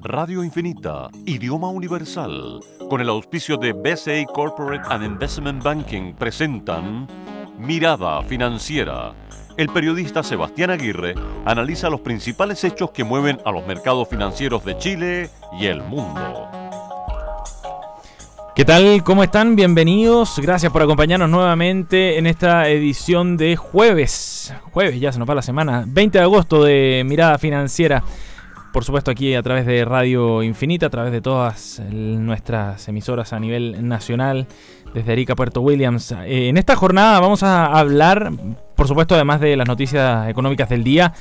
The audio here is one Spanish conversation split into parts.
Radio Infinita, idioma universal, con el auspicio de BCA Corporate and Investment Banking, presentan Mirada Financiera. El periodista Sebastián Aguirre analiza los principales hechos que mueven a los mercados financieros de Chile y el mundo. ¿Qué tal? ¿Cómo están? Bienvenidos. Gracias por acompañarnos nuevamente en esta edición de jueves. Jueves, ya se nos va la semana. 20 de agosto de Mirada Financiera. Por supuesto aquí a través de Radio Infinita, a través de todas nuestras emisoras a nivel nacional, desde Arica a Puerto Williams. En esta jornada vamos a hablar, por supuesto, además de las noticias económicas del día,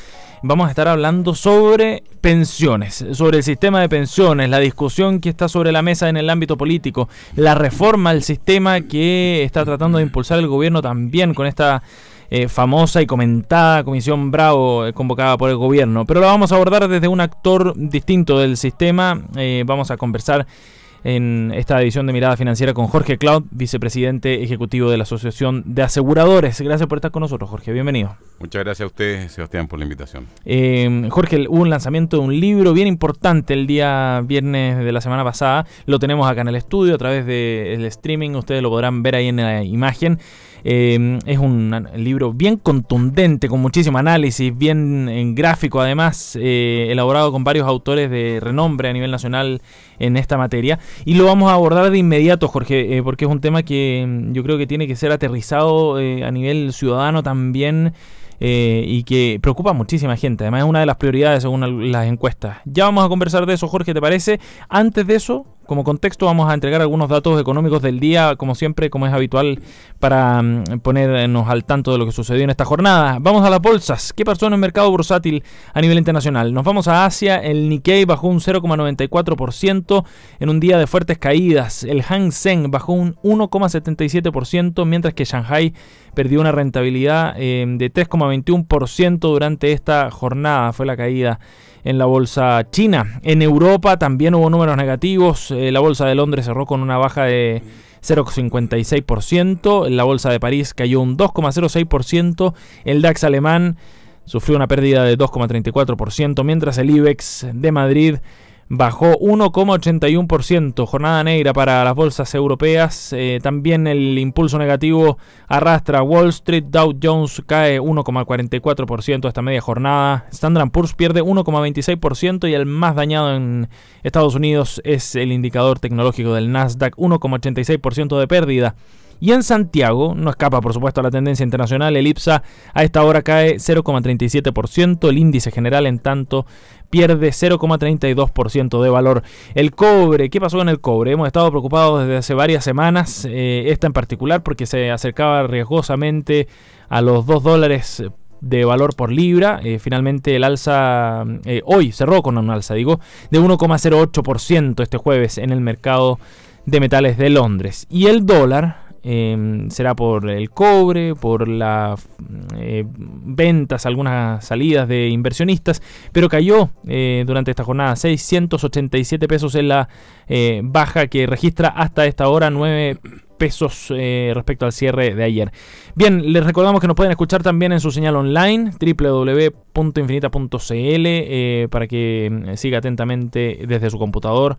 vamos a estar hablando sobre pensiones, sobre el sistema de pensiones, la discusión que está sobre la mesa en el ámbito político, la reforma al sistema que está tratando de impulsar el gobierno también con esta famosa y comentada Comisión Bravo convocada por el gobierno. Pero la vamos a abordar desde un actor distinto del sistema. Vamos a conversar en esta edición de Mirada Financiera con Jorge Cloud, vicepresidente ejecutivo de la Asociación de Aseguradores. Gracias por estar con nosotros, Jorge. Bienvenido. Muchas gracias a usted, Sebastián, por la invitación. Jorge, hubo un lanzamiento de un libro bien importante el día viernes de la semana pasada. Lo tenemos acá en el estudio a través del streaming. Ustedes lo podrán ver ahí en la imagen. Es un libro bien contundente, con muchísimo análisis, bien gráfico además, elaborado con varios autores de renombre a nivel nacional en esta materia. Y lo vamos a abordar de inmediato, Jorge, porque es un tema que yo creo que tiene que ser aterrizado a nivel ciudadano también. Y que preocupa a muchísima gente. Además es una de las prioridades según las encuestas. Ya vamos a conversar de eso, Jorge, ¿te parece? Antes de eso, como contexto, vamos a entregar algunos datos económicos del día, como siempre, como es habitual, para ponernos al tanto de lo que sucedió en esta jornada. Vamos a las bolsas. ¿Qué pasó en el mercado bursátil a nivel internacional? Nos vamos a Asia. El Nikkei bajó un 0,94% en un día de fuertes caídas. El Hang Seng bajó un 1,77%, mientras que Shanghai perdió una rentabilidad de 3,21% durante esta jornada. Fue la caída en la bolsa china. En Europa también hubo números negativos. La bolsa de Londres cerró con una baja de 0,56%. La bolsa de París cayó un 2,06%. El DAX alemán sufrió una pérdida de 2,34%, mientras el IBEX de Madrid bajó 1,81%, jornada negra para las bolsas europeas. También el impulso negativo arrastra Wall Street. Dow Jones cae 1,44% esta media jornada. Standard & Poor's pierde 1,26% y el más dañado en Estados Unidos es el indicador tecnológico del Nasdaq, 1,86% de pérdida. Y en Santiago, no escapa por supuesto a la tendencia internacional, el IPSA a esta hora cae 0,37%, el índice general en tanto pierde 0,32% de valor. El cobre, ¿qué pasó con el cobre? Hemos estado preocupados desde hace varias semanas, esta en particular porque se acercaba riesgosamente a los $2 de valor por libra. Finalmente el alza, hoy cerró con un alza, de 1,08% este jueves en el mercado de metales de Londres. Y el dólar será por el cobre, por las ventas, algunas salidas de inversionistas, pero cayó durante esta jornada 687 pesos en la baja que registra hasta esta hora, 9 pesos respecto al cierre de ayer. Bien, les recordamos que nos pueden escuchar también en su señal online www.infinita.cl para que siga atentamente desde su computador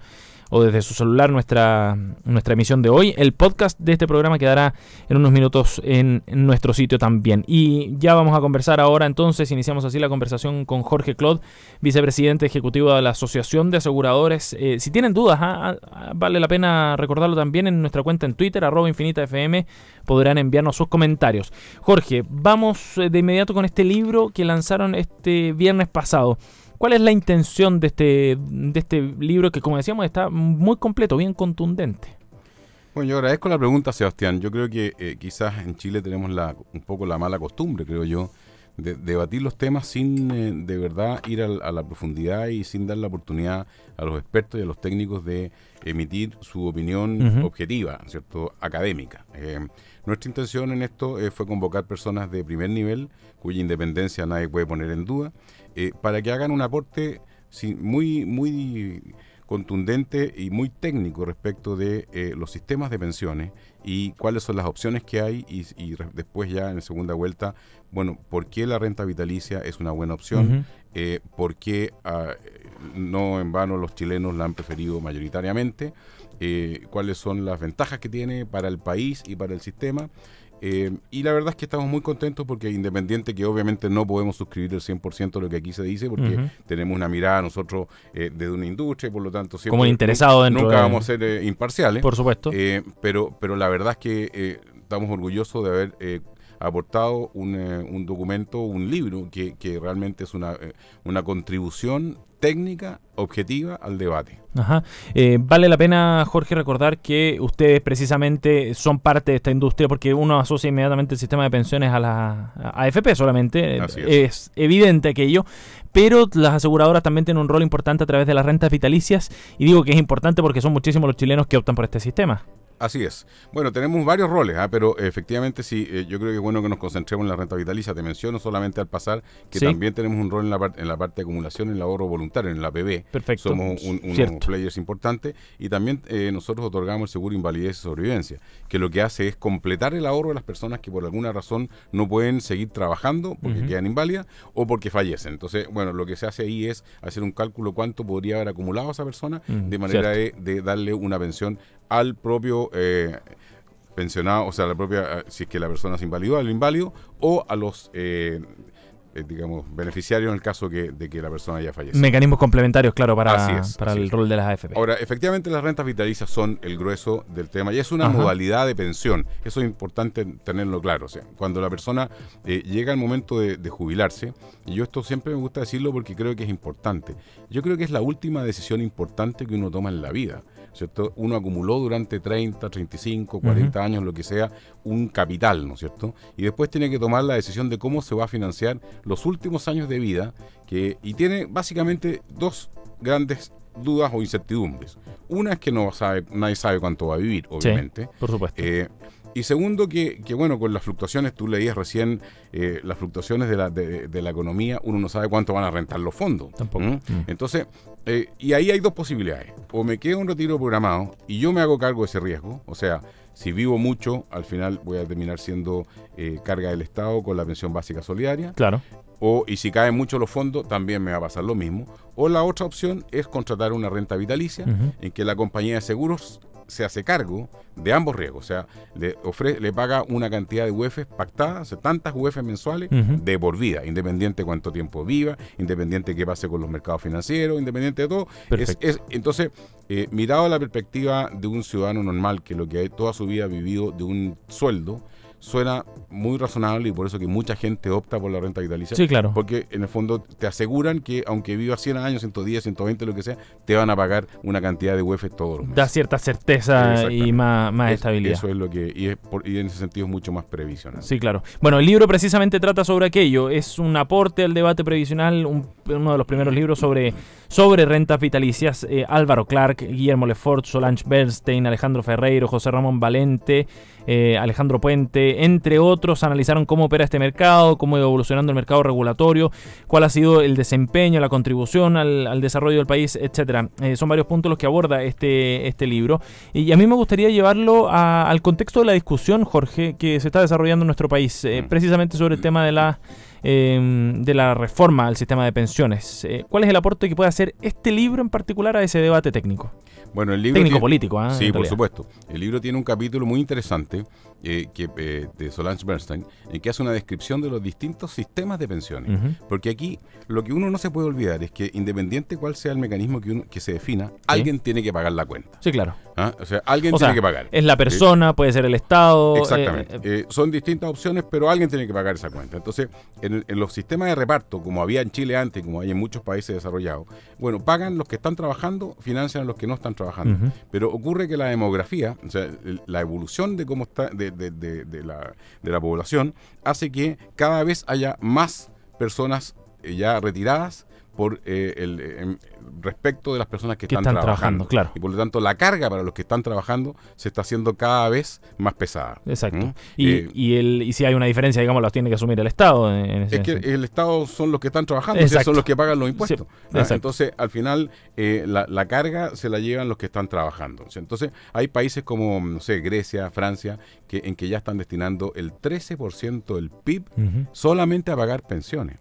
o desde su celular nuestra emisión de hoy. El podcast de este programa quedará en unos minutos en nuestro sitio también. Y ya vamos a conversar ahora, entonces, iniciamos así la conversación con Jorge Cloud, vicepresidente ejecutivo de la Asociación de Aseguradores. Si tienen dudas, vale la pena recordarlo también en nuestra cuenta en Twitter, @InfinitaFM, podrán enviarnos sus comentarios. Jorge, vamos de inmediato con este libro que lanzaron este viernes pasado. ¿Cuál es la intención de este libro que, como decíamos, está muy completo, bien contundente? Bueno, yo agradezco la pregunta, Sebastián. Yo creo que quizás en Chile tenemos un poco la mala costumbre, creo yo, de debatir los temas sin de verdad ir a la profundidad y sin dar la oportunidad a los expertos y a los técnicos de emitir su opinión objetiva, ¿cierto?, académica. Nuestra intención en esto fue convocar personas de primer nivel, cuya independencia nadie puede poner en duda, para que hagan un aporte muy contundente y muy técnico respecto de los sistemas de pensiones y cuáles son las opciones que hay y después ya en segunda vuelta, bueno, por qué la renta vitalicia es una buena opción, por qué no en vano los chilenos la han preferido mayoritariamente, cuáles son las ventajas que tiene para el país y para el sistema. Y la verdad es que estamos muy contentos porque independiente que obviamente no podemos suscribir el 100% de lo que aquí se dice porque tenemos una mirada nosotros desde una industria y por lo tanto siempre como interesado dentro nunca vamos a ser imparciales. Por supuesto. Pero la verdad es que estamos orgullosos de haber aportado un documento, un libro que realmente es una contribución técnica, objetiva al debate. Ajá. Vale la pena, Jorge, recordar que ustedes precisamente son parte de esta industria porque uno asocia inmediatamente el sistema de pensiones a la AFP solamente. Es evidente aquello, pero las aseguradoras también tienen un rol importante a través de las rentas vitalicias y digo que es importante porque son muchísimos los chilenos que optan por este sistema. Así es. Bueno, tenemos varios roles, pero efectivamente sí, yo creo que es bueno que nos concentremos en la renta vitalicia. Te menciono solamente al pasar que también tenemos un rol en la parte de acumulación, en el ahorro voluntario, en la APB. Perfecto. Somos unos players importantes y también nosotros otorgamos el seguro invalidez y sobrevivencia, que lo que hace es completar el ahorro de las personas que por alguna razón no pueden seguir trabajando porque quedan inválidas o porque fallecen. Entonces, bueno, lo que se hace ahí es hacer un cálculo cuánto podría haber acumulado esa persona de manera de darle una pensión al propio pensionado, o sea, la propia, si es que la persona se invalidó, al inválido, o a los, digamos, beneficiarios en el caso de que la persona haya fallecido. Mecanismos complementarios, claro, para el rol de las AFP. Ahora, efectivamente, las rentas vitalicias son el grueso del tema y es una modalidad de pensión. Eso es importante tenerlo claro. O sea, cuando la persona llega el momento de jubilarse, y yo esto siempre me gusta decirlo porque creo que es importante. Yo creo que es la última decisión importante que uno toma en la vida, ¿cierto? Uno acumuló durante 30, 35, 40 años, lo que sea, un capital, ¿no es cierto? Y después tiene que tomar la decisión de cómo se va a financiar los últimos años de vida, y tiene básicamente dos grandes dudas o incertidumbres. Una es que nadie sabe cuánto va a vivir, obviamente. Sí, por supuesto. Y segundo, que bueno, con las fluctuaciones, tú leías recién las fluctuaciones de la economía, uno no sabe cuánto van a rentar los fondos. Tampoco. Entonces, y ahí hay dos posibilidades. O me quedo un retiro programado y yo me hago cargo de ese riesgo. O sea, si vivo mucho, al final voy a terminar siendo carga del Estado con la pensión básica solidaria. Claro. Y si caen mucho los fondos, también me va a pasar lo mismo. O la otra opción es contratar una renta vitalicia en que la compañía de seguros se hace cargo de ambos riesgos, o sea, le paga una cantidad de UEFs pactadas, o sea, tantas UEFs mensuales de por vida, independiente de cuánto tiempo viva, independiente de qué pase con los mercados financieros, independiente de todo. Entonces, mirado a la perspectiva de un ciudadano normal que lo que toda su vida ha vivido de un sueldo, suena muy razonable y por eso que mucha gente opta por la renta vitalicia. Sí, claro. Porque en el fondo te aseguran que aunque vivas 100 años, 110, 120, lo que sea, te van a pagar una cantidad de UEF todos los meses. Da cierta certeza y más estabilidad. Eso es lo que, y en ese sentido es mucho más previsional. Sí, claro. Bueno, el libro precisamente trata sobre aquello. Es un aporte al debate previsional, uno de los primeros libros sobre rentas vitalicias. Álvaro Clark, Guillermo Lefort, Solange Bernstein, Alejandro Ferreiro, José Ramón Valente, Alejandro Puente, entre otros, analizaron cómo opera este mercado, cómo ha ido evolucionando el mercado regulatorio, cuál ha sido el desempeño, la contribución al desarrollo del país, etcétera. Son varios puntos los que aborda este libro. Y a mí me gustaría llevarlo al contexto de la discusión, Jorge, que se está desarrollando en nuestro país, precisamente sobre el tema de la reforma al sistema de pensiones. ¿Cuál es el aporte que puede hacer este libro en particular a ese debate técnico? Bueno, el libro técnico-político, sí, por supuesto. El libro tiene un capítulo muy interesante de Solange Bernstein, en que hace una descripción de los distintos sistemas de pensiones. Porque aquí lo que uno no se puede olvidar es que independiente cuál sea el mecanismo que se defina, alguien tiene que pagar la cuenta. Sí, claro. O sea, alguien tiene que pagar. Es la persona, puede ser el Estado. Exactamente. Son distintas opciones, pero alguien tiene que pagar esa cuenta. Entonces, en los sistemas de reparto, como había en Chile antes, como hay en muchos países desarrollados, bueno, pagan los que están trabajando, financian a los que no están trabajando. Pero ocurre que la demografía, o sea, la evolución de cómo está de la población, hace que cada vez haya más personas ya retiradas por respecto de las personas que están trabajando. Claro. Y por lo tanto la carga para los que están trabajando se está haciendo cada vez más pesada. Exacto. Y si hay una diferencia, digamos, la tiene que asumir el Estado. Es que el Estado son los que están trabajando, o sea, son los que pagan los impuestos. Sí, entonces, al final, la carga se la llevan los que están trabajando. O sea, entonces, hay países como, no sé, Grecia, Francia, en que ya están destinando el 13% del PIB solamente a pagar pensiones.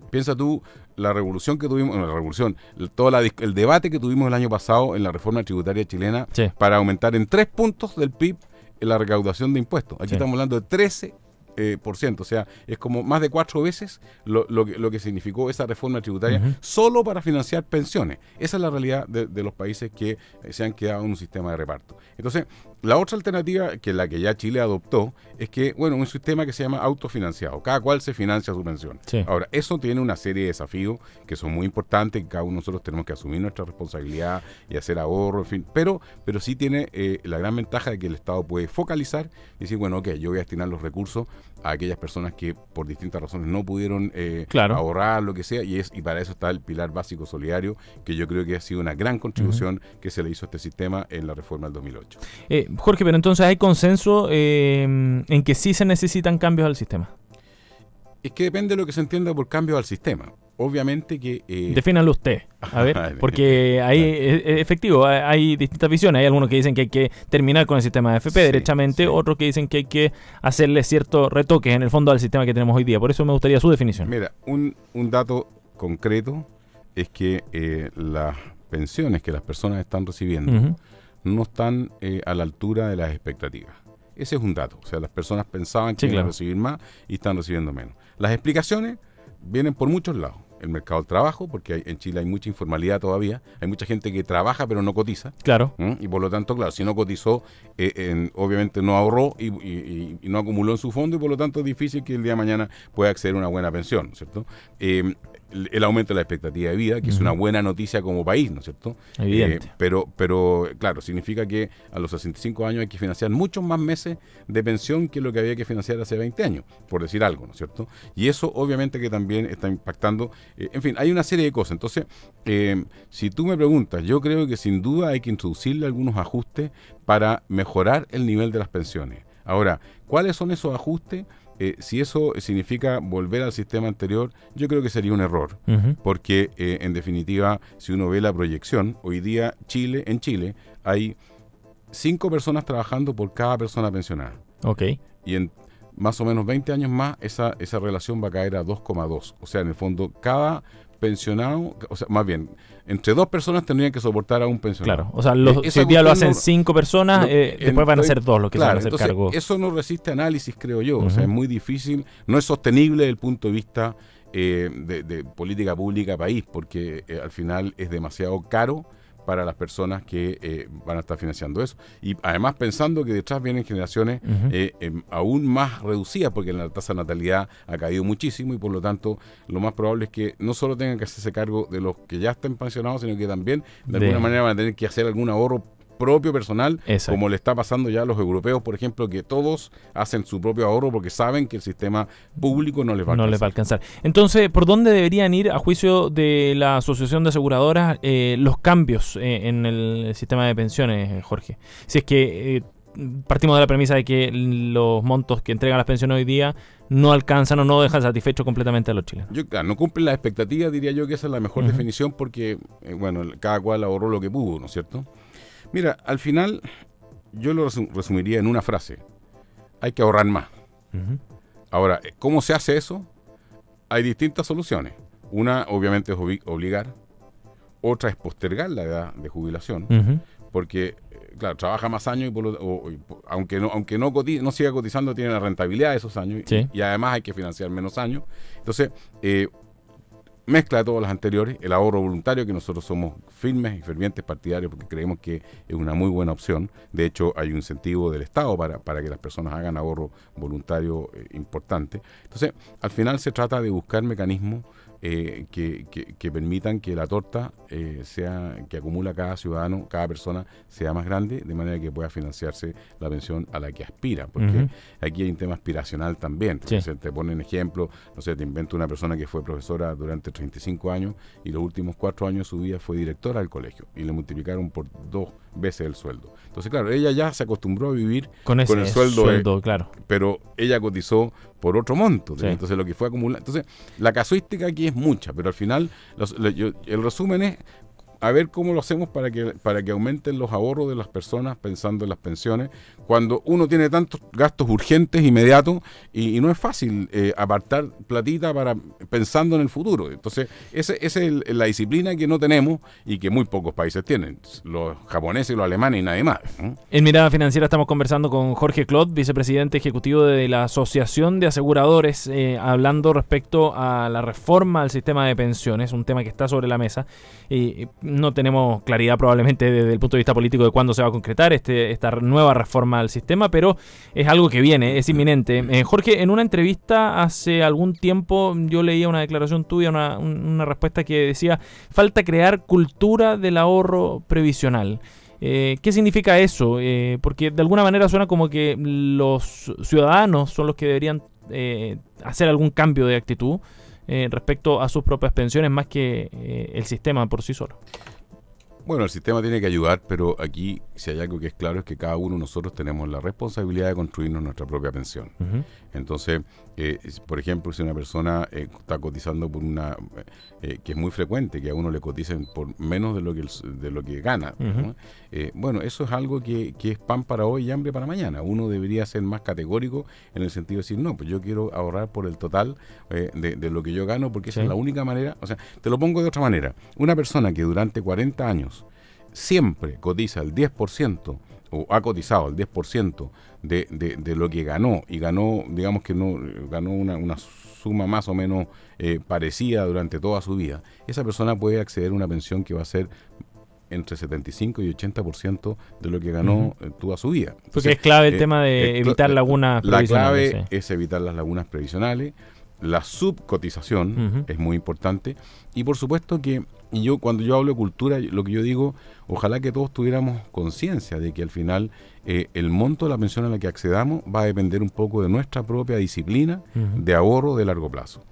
Piensa tú la revolución que tuvimos, la revolución, el debate que tuvimos el año pasado en la reforma tributaria chilena para aumentar en 3 puntos del PIB la recaudación de impuestos. Aquí estamos hablando de 13%, o sea, es como más de 4 veces lo que significó esa reforma tributaria solo para financiar pensiones. Esa es la realidad de los países que se han quedado en un sistema de reparto. Entonces, la otra alternativa, que la que ya Chile adoptó, es que, bueno, un sistema que se llama autofinanciado. Cada cual se financia su pensión. Ahora, eso tiene una serie de desafíos que son muy importantes, que cada uno de nosotros tenemos que asumir nuestra responsabilidad y hacer ahorro, en fin. Pero sí tiene la gran ventaja de que el Estado puede focalizar y decir, bueno, ok, yo voy a destinar los recursos a aquellas personas que por distintas razones no pudieron ahorrar, lo que sea, y para eso está el pilar básico solidario, que yo creo que ha sido una gran contribución que se le hizo a este sistema en la reforma del 2008. Jorge, pero entonces hay consenso en que sí se necesitan cambios al sistema. Es que depende de lo que se entienda por cambios al sistema. Obviamente que... Defínalo usted, a ver, porque hay, efectivo, hay distintas visiones. Hay algunos que dicen que hay que terminar con el sistema de AFP derechamente, otros que dicen que hay que hacerle ciertos retoques en el fondo al sistema que tenemos hoy día. Por eso me gustaría su definición. Mira, un dato concreto es que las pensiones que las personas están recibiendo no están a la altura de las expectativas. Ese es un dato. O sea, las personas pensaban que iban a recibir más y están recibiendo menos. Las explicaciones vienen por muchos lados. El mercado del trabajo, porque en Chile hay mucha informalidad todavía. Hay mucha gente que trabaja pero no cotiza. Claro. Y por lo tanto, claro, si no cotizó, obviamente no ahorró y no acumuló en su fondo, y por lo tanto es difícil que el día de mañana pueda acceder a una buena pensión, ¿cierto? El aumento de la expectativa de vida, que es una buena noticia como país, ¿no es cierto? Evidente. Pero claro, significa que a los 65 años hay que financiar muchos más meses de pensión que lo que había que financiar hace 20 años, por decir algo, ¿no es cierto? Y eso obviamente que también está impactando. En fin, hay una serie de cosas. Entonces, si tú me preguntas, yo creo que sin duda hay que introducirle algunos ajustes para mejorar el nivel de las pensiones. Ahora, ¿cuáles son esos ajustes? Si eso significa volver al sistema anterior, yo creo que sería un error, porque en definitiva, si uno ve la proyección, hoy día en Chile hay 5 personas trabajando por cada persona pensionada. Y en más o menos 20 años más, esa relación va a caer a 2,2. O sea, en el fondo, cada pensionado, o sea, más bien, entre 2 personas tendrían que soportar a un pensionado. Claro, o sea, si hoy día lo hacen 5 personas, después van a ser 2 los que se van a hacer cargo. Eso no resiste análisis, creo yo. O sea, es muy difícil, no es sostenible desde el punto de vista de política pública país, porque al final es demasiado caro para las personas que van a estar financiando eso. Y además pensando que detrás vienen generaciones aún más reducidas, porque la tasa de natalidad ha caído muchísimo y por lo tanto lo más probable es que no solo tengan que hacerse cargo de los que ya estén pensionados, sino que también de alguna manera van a tener que hacer algún ahorro propio personal, como le está pasando ya a los europeos, por ejemplo, que todos hacen su propio ahorro porque saben que el sistema público no les va a alcanzar. Entonces, ¿por dónde deberían ir, a juicio de la Asociación de Aseguradoras, los cambios en el sistema de pensiones, Jorge? Si es que partimos de la premisa de que los montos que entregan las pensiones hoy día no alcanzan o no dejan satisfechos completamente a los chilenos. No cumplen las expectativas, diría yo que esa es la mejor definición, porque, bueno, cada cual ahorró lo que pudo, ¿no es cierto? Mira, al final yo lo resumiría en una frase. Hay que ahorrar más. Ahora, ¿cómo se hace eso? Hay distintas soluciones. Una, obviamente, es obligar. Otra es postergar la edad de jubilación. Porque, claro, trabaja más años y aunque no siga cotizando, tiene la rentabilidad de esos años. Y además hay que financiar menos años. Entonces, mezcla de todas las anteriores, el ahorro voluntario, que nosotros somos firmes y fervientes partidarios porque creemos que es una muy buena opción. De hecho, hay un incentivo del Estado para que las personas hagan ahorro voluntario importante. Entonces, al final se trata de buscar mecanismos que permitan que la torta que acumula cada ciudadano, cada persona, sea más grande, de manera que pueda financiarse la pensión a la que aspira, porque aquí hay un tema aspiracional también. Entonces, te ponen ejemplo, no sé, te invento una persona que fue profesora durante 35 años y los últimos 4 años de su vida fue directora del colegio y le multiplicaron por 2 veces el sueldo. Entonces, claro, ella ya se acostumbró a vivir con el sueldo, claro, pero ella cotizó por otro monto. Entonces, lo que fue acumulando. Entonces, la casuística aquí es mucha, pero al final el resumen es a ver cómo lo hacemos para que aumenten los ahorros de las personas pensando en las pensiones, cuando uno tiene tantos gastos urgentes, inmediatos, y no es fácil apartar platita pensando en el futuro. Entonces, esa es la disciplina que no tenemos y que muy pocos países tienen, los japoneses y los alemanes y nadie más. En Mirada Financiera estamos conversando con Jorge Clot, vicepresidente ejecutivo de la Asociación de Aseguradores, hablando respecto a la reforma al sistema de pensiones, un tema que está sobre la mesa. Y no tenemos claridad probablemente desde el punto de vista político de cuándo se va a concretar esta nueva reforma al sistema, pero es algo que viene, es inminente. Jorge, en una entrevista hace algún tiempo yo leía una declaración tuya, una respuesta que decía: falta crear cultura del ahorro previsional. ¿Qué significa eso? Porque de alguna manera suena como que los ciudadanos son los que deberían hacer algún cambio de actitud respecto a sus propias pensiones, más que el sistema por sí solo. Bueno, el sistema tiene que ayudar, pero aquí, si hay algo que es claro, es que cada uno de nosotros tenemos la responsabilidad de construirnos nuestra propia pensión. Entonces, por ejemplo, si una persona está cotizando por una, que es muy frecuente, que a uno le coticen por menos de lo que gana, ¿no? Bueno, eso es algo que es pan para hoy y hambre para mañana. Uno debería ser más categórico en el sentido de decir, no, pues yo quiero ahorrar por el total de lo que yo gano, porque esa es la única manera. O sea, te lo pongo de otra manera. Una persona que durante 40 años siempre cotiza el 10%, o ha cotizado el 10% de lo que ganó, y ganó, digamos que no ganó una suma más o menos parecida durante toda su vida, esa persona puede acceder a una pensión que va a ser entre 75 y 80% de lo que ganó toda su vida. Entonces, porque es clave el tema de evitar lagunas previsionales. La clave es evitar las lagunas previsionales. La subcotización es muy importante, y por supuesto que cuando yo hablo de cultura, lo que yo digo, ojalá que todos tuviéramos conciencia de que al final el monto de la pensión a la que accedamos va a depender un poco de nuestra propia disciplina de ahorro de largo plazo.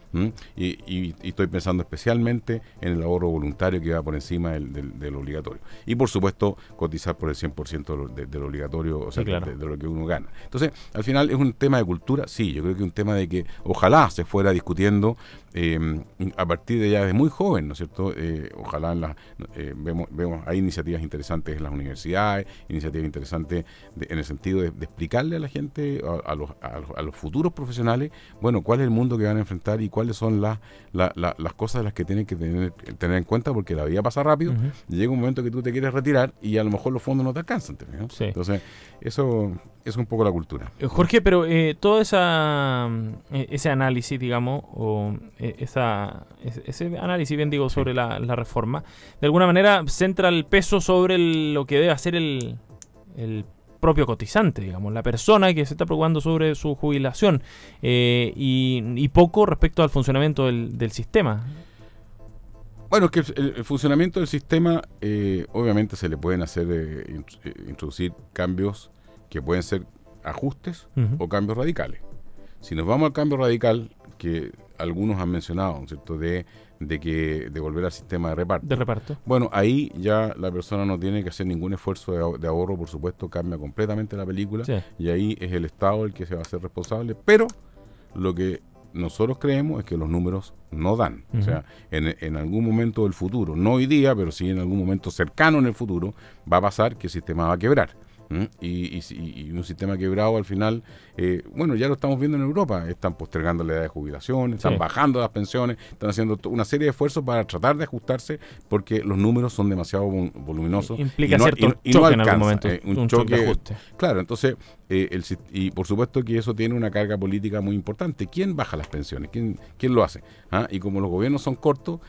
Y estoy pensando especialmente en el ahorro voluntario, que va por encima del obligatorio. Y por supuesto, cotizar por el 100% del obligatorio, o sea, sí, claro, de lo que uno gana. Entonces, al final es un tema de cultura, sí, yo creo que es un tema de que ojalá se fuera discutiendo a partir de ya de muy joven, ¿no es cierto? Ojalá vemos hay iniciativas interesantes en las universidades, iniciativas interesantes en el sentido de explicarle a la gente, a los futuros profesionales, bueno, cuál es el mundo que van a enfrentar y cuáles son las cosas de las que tienen que tener en cuenta, porque la vida pasa rápido y llega un momento que tú te quieres retirar y a lo mejor los fondos no te alcanzan, ¿no? Sí. Entonces, eso es un poco la cultura. Jorge, pero todo ese análisis, digamos, o ese análisis, bien digo, sobre la reforma, de alguna manera centra el peso sobre lo que debe hacer el propio cotizante, digamos, la persona que se está preocupando sobre su jubilación, y poco respecto al funcionamiento del sistema. Bueno, es que el funcionamiento del sistema, obviamente se le pueden hacer, introducir cambios que pueden ser ajustes o cambios radicales. Si nos vamos al cambio radical, que algunos han mencionado, ¿no es cierto?, de volver al sistema de reparto. Bueno, ahí ya la persona no tiene que hacer ningún esfuerzo de ahorro, por supuesto, cambia completamente la película, y ahí es el Estado el que se va a hacer responsable, pero lo que nosotros creemos es que los números no dan. O sea, en algún momento del futuro, no hoy día, pero sí en algún momento cercano en el futuro, va a pasar que el sistema va a quebrar. Y un sistema quebrado al final, bueno, ya lo estamos viendo en Europa, están postergando la edad de jubilación, están bajando las pensiones, están haciendo una serie de esfuerzos para tratar de ajustarse, porque los números son demasiado voluminosos. Implica cierto choque en algún momento, un choque de ajuste. Claro, entonces, y por supuesto que eso tiene una carga política muy importante. ¿Quién baja las pensiones? ¿Quién lo hace? Y como los gobiernos son cortos,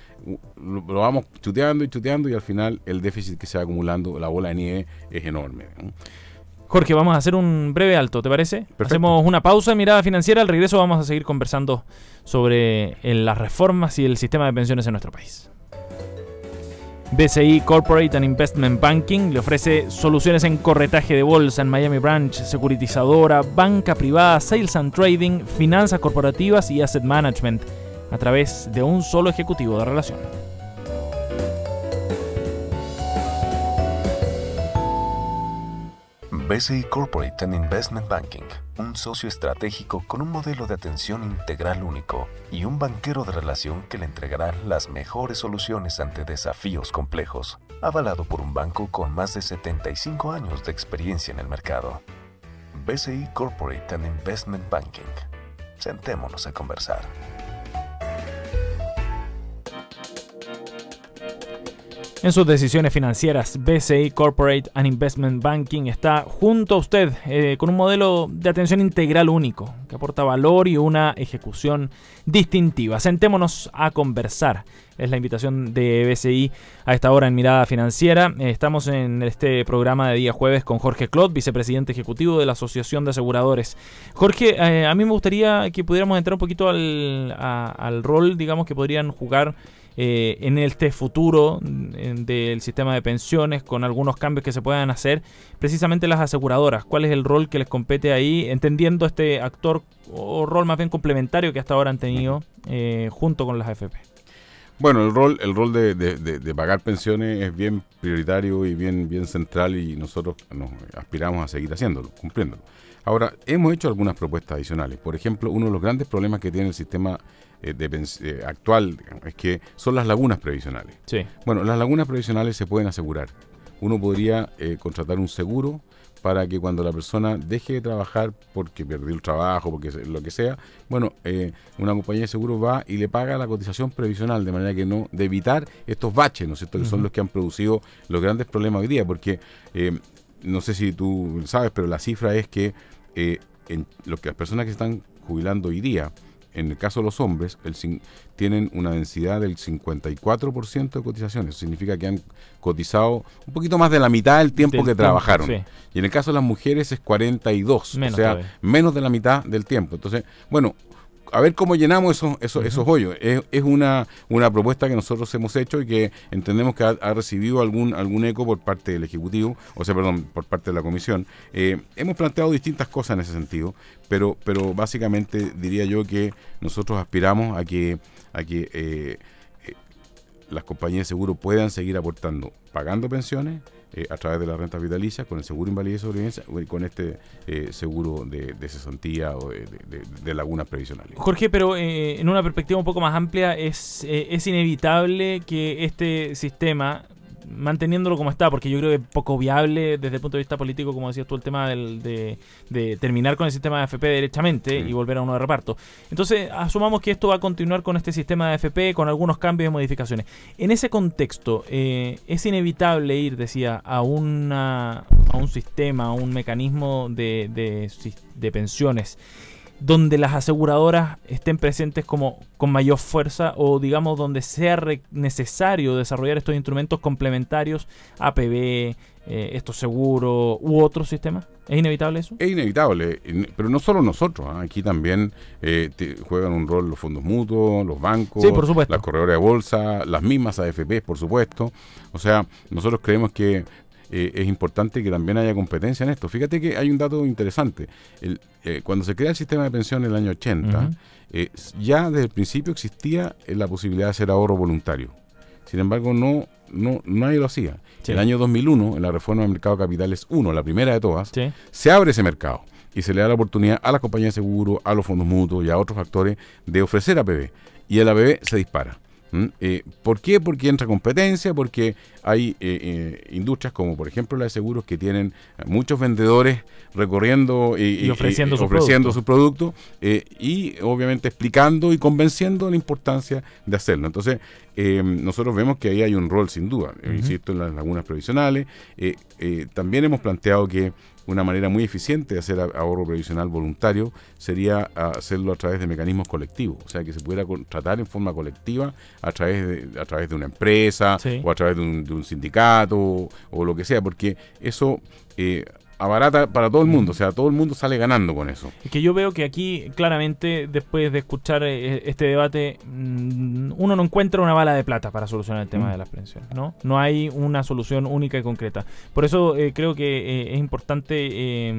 lo vamos chuteando y al final el déficit que se va acumulando, la bola de nieve, es enorme. Jorge, vamos a hacer un breve alto, ¿te parece? Perfecto. Hacemos una pausa en Mirada Financiera. Al regreso vamos a seguir conversando sobre las reformas y el sistema de pensiones en nuestro país. BCI Corporate and Investment Banking le ofrece soluciones en corretaje de bolsa en Miami Branch, securitizadora, banca privada, sales and trading, finanzas corporativas y asset management a través de un solo ejecutivo de relación. BCI Corporate and Investment Banking, un socio estratégico con un modelo de atención integral único y un banquero de relación que le entregará las mejores soluciones ante desafíos complejos, avalado por un banco con más de 75 años de experiencia en el mercado. BCI Corporate and Investment Banking. Sentémonos a conversar. En sus decisiones financieras, BCI Corporate and Investment Banking está junto a usted con un modelo de atención integral único que aporta valor y una ejecución distintiva. Sentémonos a conversar. Es la invitación de BCI a esta hora en Mirada Financiera. Estamos en este programa de día jueves con Jorge Clot, vicepresidente ejecutivo de la Asociación de Aseguradores. Jorge, a mí me gustaría que pudiéramos entrar un poquito al rol, digamos, que podrían jugar en este futuro del sistema de pensiones, con algunos cambios que se puedan hacer, precisamente las aseguradoras. ¿Cuál es el rol que les compete ahí, entendiendo este actor o rol más bien complementario que hasta ahora han tenido junto con las AFP? Bueno, el rol de pagar pensiones es bien prioritario y bien central, y nosotros nos aspiramos a seguir haciéndolo, cumpliéndolo. Ahora, hemos hecho algunas propuestas adicionales. Por ejemplo, uno de los grandes problemas que tiene el sistema actual es que son las lagunas previsionales. Sí. Bueno, las lagunas previsionales se pueden asegurar. Uno podría contratar un seguro para que cuando la persona deje de trabajar porque perdió el trabajo, porque lo que sea, bueno, una compañía de seguros va y le paga la cotización previsional, de manera que no, de evitar estos baches, ¿no es cierto?, que son los que han producido los grandes problemas hoy día, porque no sé si tú sabes, pero la cifra es que las personas que están jubilando hoy día, en el caso de los hombres, tienen una densidad del 54% de cotizaciones. Eso significa que han cotizado un poquito más de la mitad del tiempo que trabajaron. Sí. Y en el caso de las mujeres es 42%, menos, o sea, todavía menos de la mitad del tiempo. Entonces, bueno, a ver cómo llenamos esos hoyos. Es una propuesta que nosotros hemos hecho y que entendemos que ha recibido algún eco por parte del Ejecutivo, por parte de la Comisión. Hemos planteado distintas cosas en ese sentido, pero básicamente diría yo que nosotros aspiramos a que las compañías de seguro puedan seguir aportando, pagando pensiones a través de las rentas vitalicias, con el seguro invalidez y sobrevivencia, y con este seguro de cesantía o de lagunas previsionales. Jorge, pero en una perspectiva un poco más amplia, es inevitable que este sistema, manteniéndolo como está, porque yo creo que es poco viable desde el punto de vista político, como decías tú, el tema de terminar con el sistema de AFP derechamente, sí, y volver a uno de reparto. Entonces, asumamos que esto va a continuar con este sistema de AFP, con algunos cambios y modificaciones. En ese contexto, es inevitable ir, decía, a un sistema, a un mecanismo de pensiones donde las aseguradoras estén presentes como con mayor fuerza, o digamos donde sea necesario desarrollar estos instrumentos complementarios, APB, estos seguros u otros sistemas. ¿Es inevitable eso? Es inevitable, pero no solo nosotros, aquí también juegan un rol los fondos mutuos, los bancos, sí, por supuesto, las corredoras de bolsa, las mismas AFP, por supuesto. O sea, nosotros creemos que es importante que también haya competencia en esto. Fíjate que hay un dato interesante. Cuando se crea el sistema de pensión en el año 80, ya desde el principio existía la posibilidad de hacer ahorro voluntario. Sin embargo, nadie lo hacía. Sí. En el año 2001, en la reforma del mercado de capitales 1, la primera de todas, sí, se abre ese mercado y se le da la oportunidad a las compañías de seguro, a los fondos mutuos y a otros factores de ofrecer APB. Y el APB se dispara. ¿Por qué? Porque entra competencia, porque hay industrias como por ejemplo la de seguros que tienen muchos vendedores recorriendo y ofreciendo su producto y obviamente explicando y convenciendo la importancia de hacerlo. Entonces nosotros vemos que ahí hay un rol sin duda, insisto, en las lagunas previsionales. También hemos planteado que una manera muy eficiente de hacer ahorro previsional voluntario sería hacerlo a través de mecanismos colectivos, o sea, que se pudiera contratar en forma colectiva a través de una empresa, sí, o a través de un sindicato o lo que sea, porque eso abarata para todo el mundo, o sea, todo el mundo sale ganando con eso. Es que yo veo que aquí, claramente, después de escuchar este debate, uno no encuentra una bala de plata para solucionar el tema de las pensiones, ¿no? No hay una solución única y concreta. Por eso creo que es importante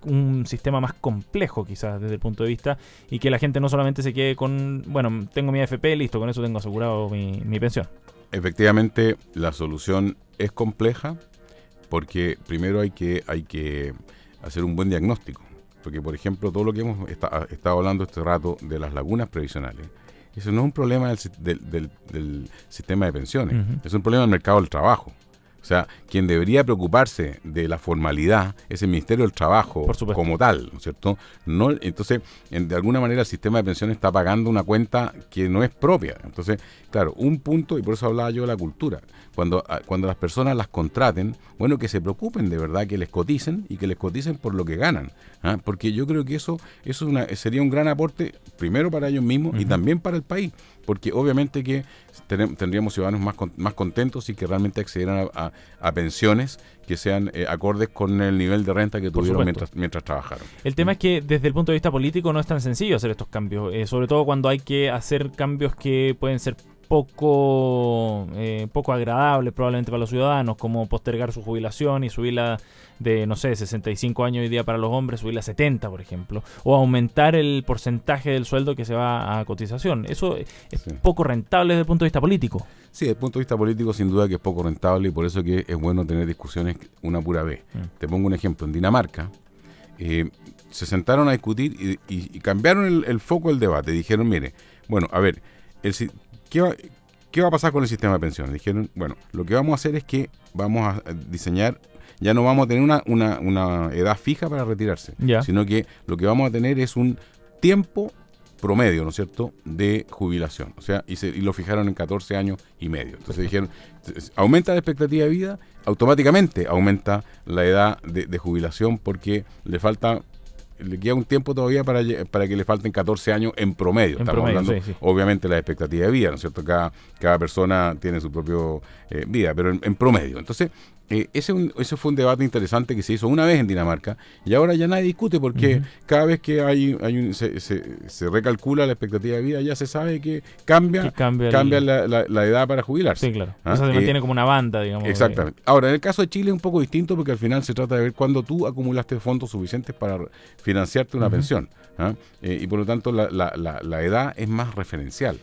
un sistema más complejo, quizás, desde el punto de vista, y que la gente no solamente se quede con, bueno, tengo mi AFP, listo, con eso tengo asegurado mi pensión. Efectivamente, la solución es compleja, porque primero hay que hacer un buen diagnóstico. Porque, por ejemplo, todo lo que hemos estado hablando este rato de las lagunas previsionales, eso no es un problema del sistema de pensiones, es un problema del mercado del trabajo. O sea, quien debería preocuparse de la formalidad es el Ministerio del Trabajo como tal, ¿no es cierto? No, entonces, de alguna manera el sistema de pensiones está pagando una cuenta que no es propia. Entonces, claro, un punto, y por eso hablaba yo de la cultura, cuando las personas las contraten, bueno, que se preocupen de verdad, que les coticen y que les coticen por lo que ganan. ¿Ah? Porque yo creo que eso sería un gran aporte, primero para ellos mismos y también para el país. Porque obviamente que tendríamos ciudadanos más contentos y que realmente accedieran a pensiones que sean acordes con el nivel de renta que tuvieron mientras trabajaron. El tema es que desde el punto de vista político no es tan sencillo hacer estos cambios, sobre todo cuando hay que hacer cambios que pueden ser poco agradables probablemente para los ciudadanos, como postergar su jubilación y subirla de, no sé, 65 años hoy día para los hombres, subirla a 70, por ejemplo, o aumentar el porcentaje del sueldo que se va a cotización. Eso es poco rentable desde el punto de vista político. Sí, desde el punto de vista político sin duda que es poco rentable y por eso que es bueno tener discusiones una pura vez. Te pongo un ejemplo. En Dinamarca se sentaron a discutir y cambiaron el foco del debate. Dijeron, mire, bueno, a ver, ¿qué va a pasar con el sistema de pensiones? Dijeron, bueno, lo que vamos a hacer es que vamos a diseñar, ya no vamos a tener una edad fija para retirarse, sino que lo que vamos a tener es un tiempo promedio, ¿no es cierto?, de jubilación. O sea, y lo fijaron en 14 años y medio. Entonces dijeron, aumenta la expectativa de vida, automáticamente aumenta la edad de jubilación porque le queda un tiempo todavía para que le falten 14 años en promedio. Estamos hablando, obviamente, la expectativa de vida, ¿no es cierto? Cada persona tiene su propia vida, pero en promedio. Entonces, ese fue un debate interesante que se hizo una vez en Dinamarca y ahora ya nadie discute porque cada vez que se recalcula la expectativa de vida ya se sabe que cambia la edad para jubilarse. Sí, claro. Eso se mantiene como una banda, digamos. Exactamente. Ahora, en el caso de Chile es un poco distinto porque al final se trata de ver cuándo tú acumulaste fondos suficientes para financiarte una pensión. Y por lo tanto la edad es más referencial.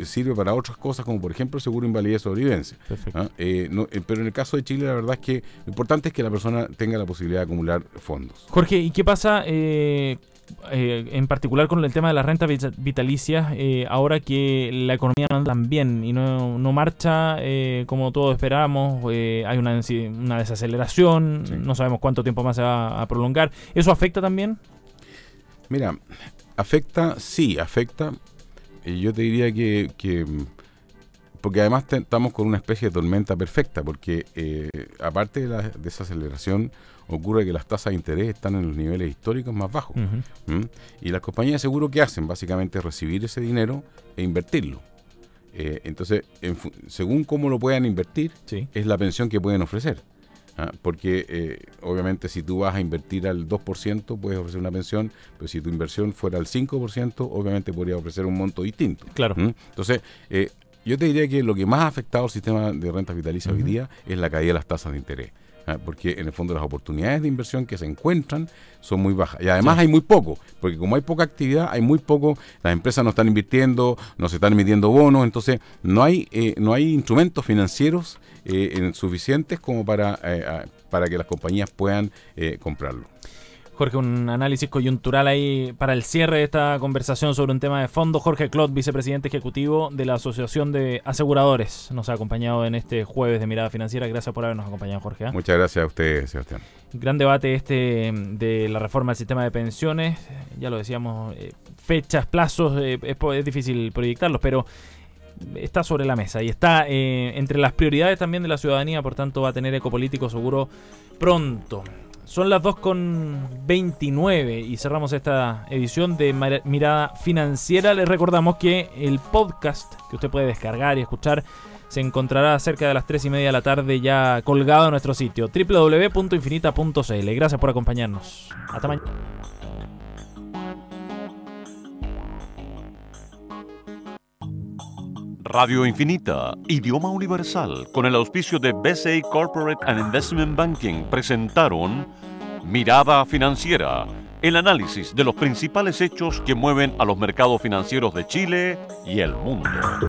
Sirve para otras cosas como por ejemplo el seguro de invalidez y sobrevivencia. Pero en el caso de Chile la verdad es que lo importante es que la persona tenga la posibilidad de acumular fondos. Jorge, ¿y qué pasa en particular con el tema de las rentas vitalicias ahora que la economía no anda tan bien y no marcha como todos esperábamos? Hay una desaceleración, no sabemos cuánto tiempo más se va a prolongar. ¿Eso afecta también? Mira, afecta. Y yo te diría que porque además estamos con una especie de tormenta perfecta, porque aparte de esa aceleración, ocurre que las tasas de interés están en los niveles históricos más bajos. Y las compañías de seguro, ¿qué hacen? Básicamente recibir ese dinero e invertirlo. Entonces, según cómo lo puedan invertir, es la pensión que pueden ofrecer. Porque obviamente si tú vas a invertir al 2% puedes ofrecer una pensión, pero si tu inversión fuera al 5%, obviamente podrías ofrecer un monto distinto. Claro. Entonces, yo te diría que lo que más ha afectado al sistema de rentas vitalicias hoy día es la caída de las tasas de interés. Porque en el fondo las oportunidades de inversión que se encuentran son muy bajas. Y además hay muy poco, porque como hay poca actividad, hay muy poco, las empresas no están invirtiendo, no se están emitiendo bonos, entonces no hay instrumentos financieros suficientes como para que las compañías puedan comprarlo. Jorge, un análisis coyuntural ahí para el cierre de esta conversación sobre un tema de fondo. Jorge Clot, vicepresidente ejecutivo de la Asociación de Aseguradores, nos ha acompañado en este jueves de Mirada Financiera. Gracias por habernos acompañado, Jorge. Muchas gracias a usted, Sebastián. Gran debate de la reforma del sistema de pensiones. Ya lo decíamos, fechas, plazos, es difícil proyectarlos, pero está sobre la mesa y está entre las prioridades también de la ciudadanía, por tanto va a tener eco político seguro pronto. Son las 2:29 y cerramos esta edición de Mirada Financiera. Les recordamos que el podcast que usted puede descargar y escuchar se encontrará cerca de las 3:30 de la tarde ya colgado en nuestro sitio www.infinita.cl. Gracias por acompañarnos. Hasta mañana. Radio Infinita, idioma universal, con el auspicio de BCI Corporate and Investment Banking, presentaron Mirada Financiera, el análisis de los principales hechos que mueven a los mercados financieros de Chile y el mundo.